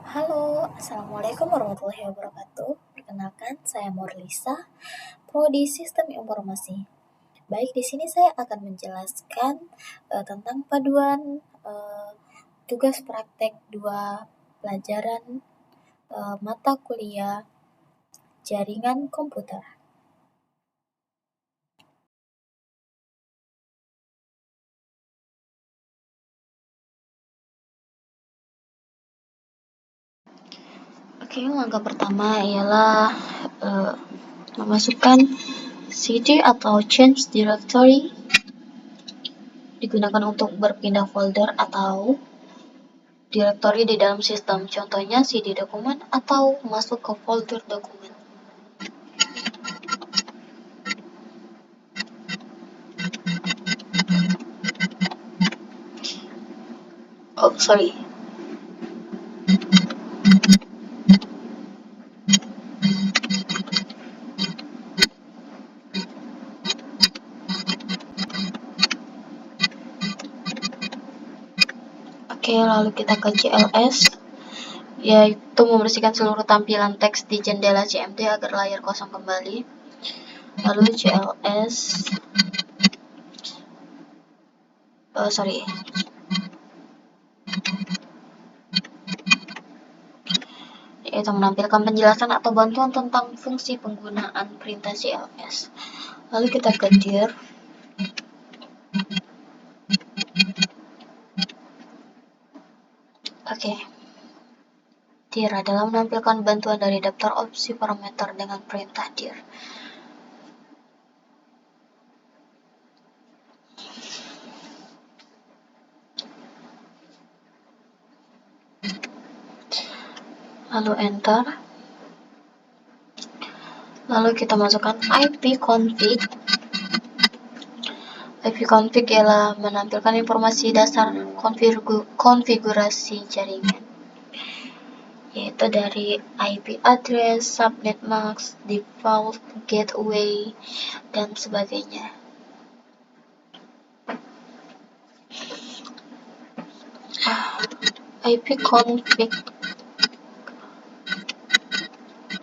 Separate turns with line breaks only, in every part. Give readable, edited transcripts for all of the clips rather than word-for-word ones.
Halo, Assalamualaikum warahmatullahi wabarakatuh. Perkenalkan, saya Morlisa, Prodi Sistem Informasi. Baik, di sini saya akan menjelaskan tentang paduan tugas praktek dua pelajaran mata kuliah jaringan komputer. Oke, langkah pertama ialah memasukkan CD atau change directory digunakan untuk berpindah folder atau direktori di dalam sistem, contohnya CD dokumen atau masuk ke folder dokumen. Oh, sorry. Oke, lalu kita ke CLS, yaitu membersihkan seluruh tampilan teks di jendela CMD agar layar kosong kembali. Lalu CLS, yaitu menampilkan penjelasan atau bantuan tentang fungsi penggunaan perintah CLS. Lalu kita ke dir. Oke. Dir adalah menampilkan bantuan dari daftar opsi parameter dengan perintah dir. Lalu enter. Lalu kita masukkan ipconfig. ipconfig ialah menampilkan informasi dasar konfigurasi jaringan, yaitu dari IP address, subnet mask, default, gateway, dan sebagainya. ipconfig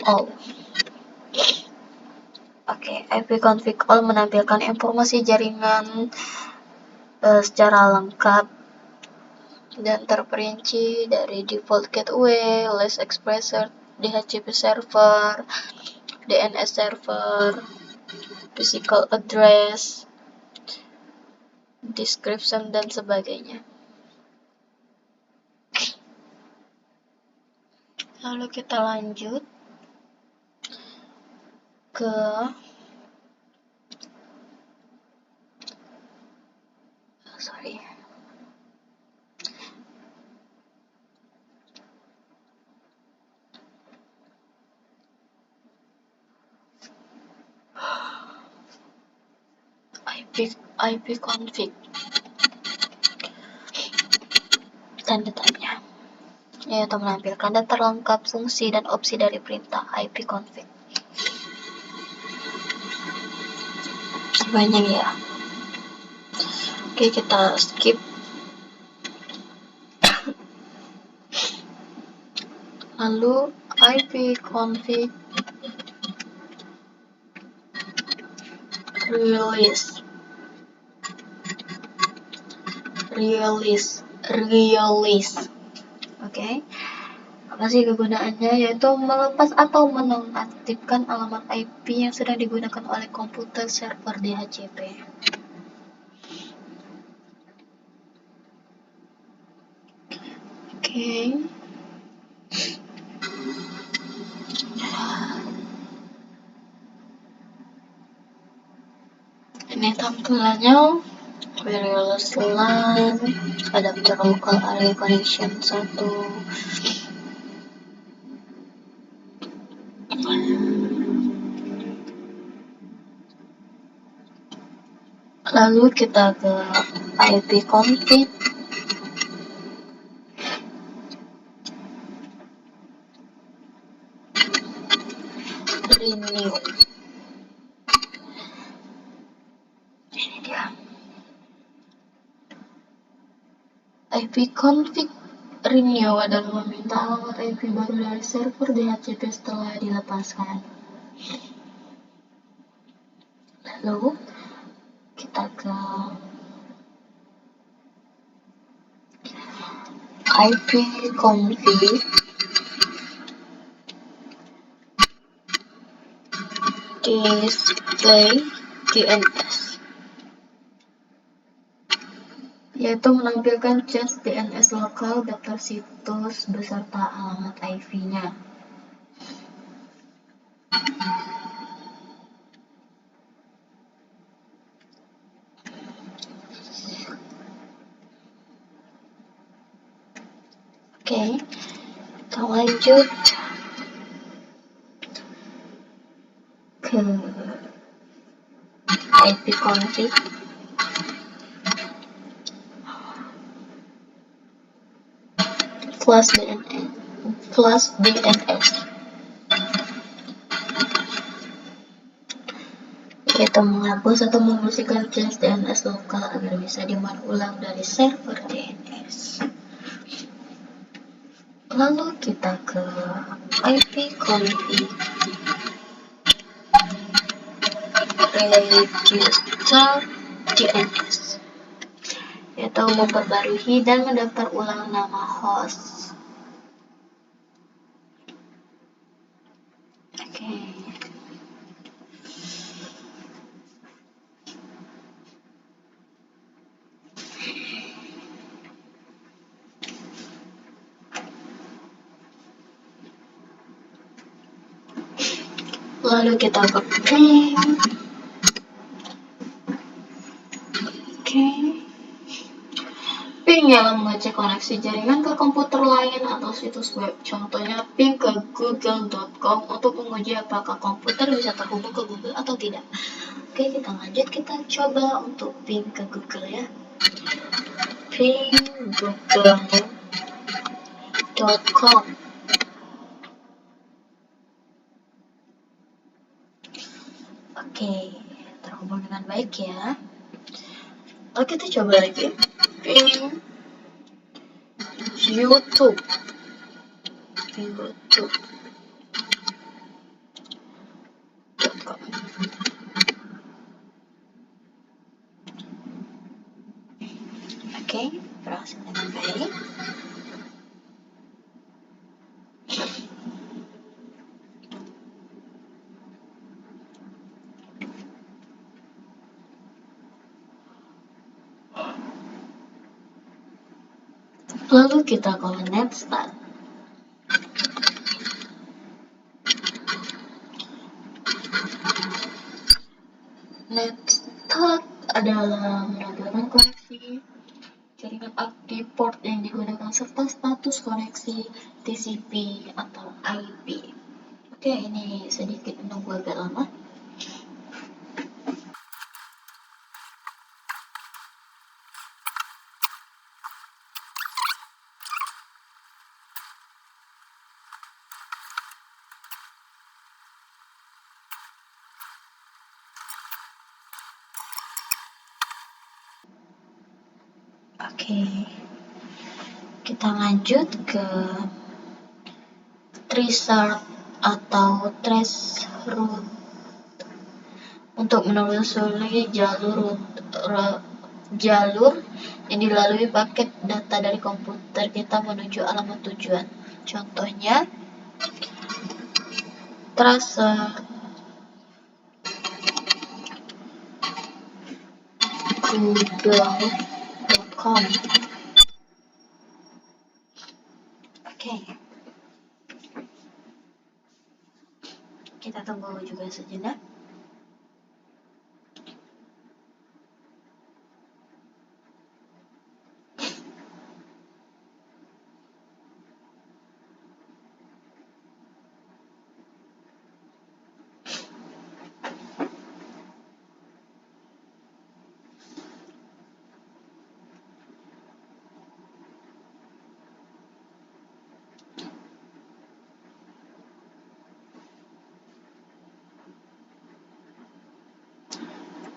all. Oke, ipconfig all menampilkan informasi jaringan secara lengkap dan terperinci dari default gateway, list expressor, DHCP server, DNS server, physical address, description, dan sebagainya. Lalu kita lanjut ke ipconfig. Tanda tanya, yaitu menampilkan dan terlengkap fungsi dan opsi dari perintah ipconfig. Banyak ya. Oke, kita skip. Lalu ipconfig release. Oke. Apa sih kegunaannya? Yaitu melepas atau menonaktifkan alamat IP yang sedang digunakan oleh komputer server DHCP. Oke. Ini tampilannya. Wireless LAN, adapter local area connection 1. Lalu kita ke ipconfig renew. Ini dia. ipconfig Renew adalah meminta alamat IP baru dari server DHCP setelah dilepaskan. Lalu kita ke ipconfig display DNS, yaitu menampilkan cache DNS lokal daftar situs beserta alamat IP-nya. Oke, kita lanjut ke ipconfig plus DNS, yaitu menghapus atau membersihkan cache DNS lokal agar bisa dimuat ulang dari server DNS. Lalu kita ke ipconfig register DNS, yaitu memperbarui dan mendaftar ulang nama host. Oke. Lalu kita ke ping. Ping ialah mengecek koneksi jaringan ke komputer lain atau situs web. Contohnya ping ke google.com untuk menguji apakah komputer bisa terhubung ke Google atau tidak. Oke, kita lanjut, kita coba untuk ping ke Google ya. Ping google.com. Oke, terhubung dengan baik ya. Oke, kita coba lagi. Ping YouTube. Oke, berhasil dengan baik. Lalu kita ke Netstat. Netstat adalah menampilkan koneksi jaringan aktif, port yang digunakan, serta status koneksi TCP atau IP. Oke, ini sedikit menunggu agak lama. Oke, kita lanjut ke tracer atau trace route untuk menelusuri jalur yang dilalui paket data dari komputer kita menuju alamat tujuan. Contohnya tracer google.com. Oke. Kita tunggu juga sejenak.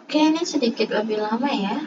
Oke, ini sedikit lebih lama ya.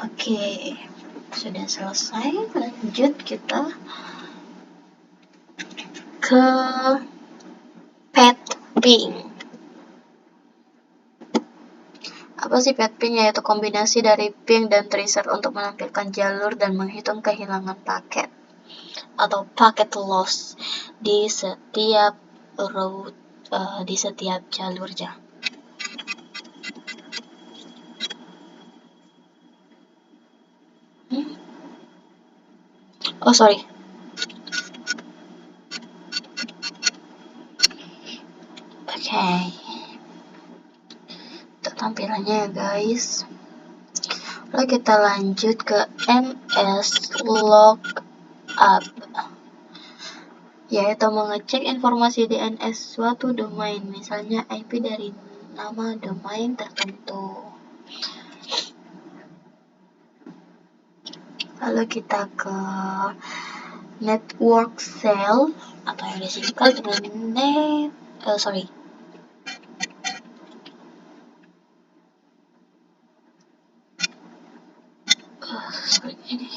Oke, sudah selesai. Lanjut kita ke pet ping. Apa sih pet ping? Yaitu kombinasi dari ping dan tracer untuk menampilkan jalur dan menghitung kehilangan paket atau packet loss di setiap route, di setiap jalurnya. Oh sorry. Oke. Itu tampilannya ya guys. Lalu kita lanjut ke MS Lookup, yaitu mengecek informasi DNS suatu domain, misalnya IP dari nama domain tertentu. Lalu kita ke network cell atau yang disingkat dengan sorry ini.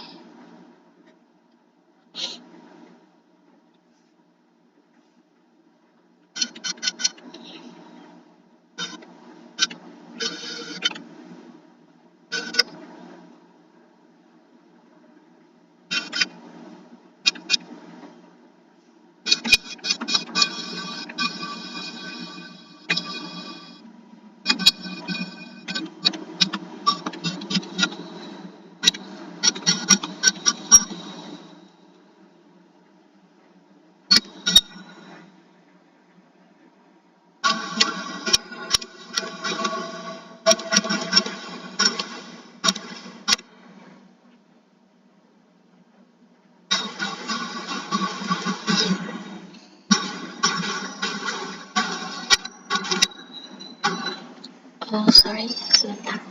Oh sorry, sebentar.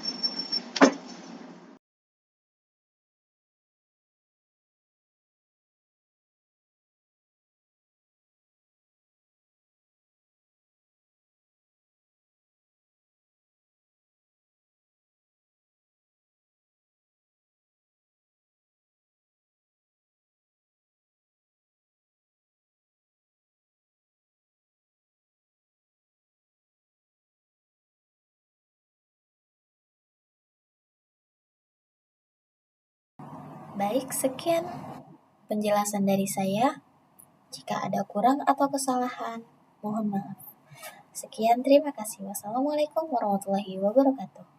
Baik, sekian penjelasan dari saya. Jika ada kurang atau kesalahan, mohon maaf. Sekian, terima kasih. Wassalamualaikum warahmatullahi wabarakatuh.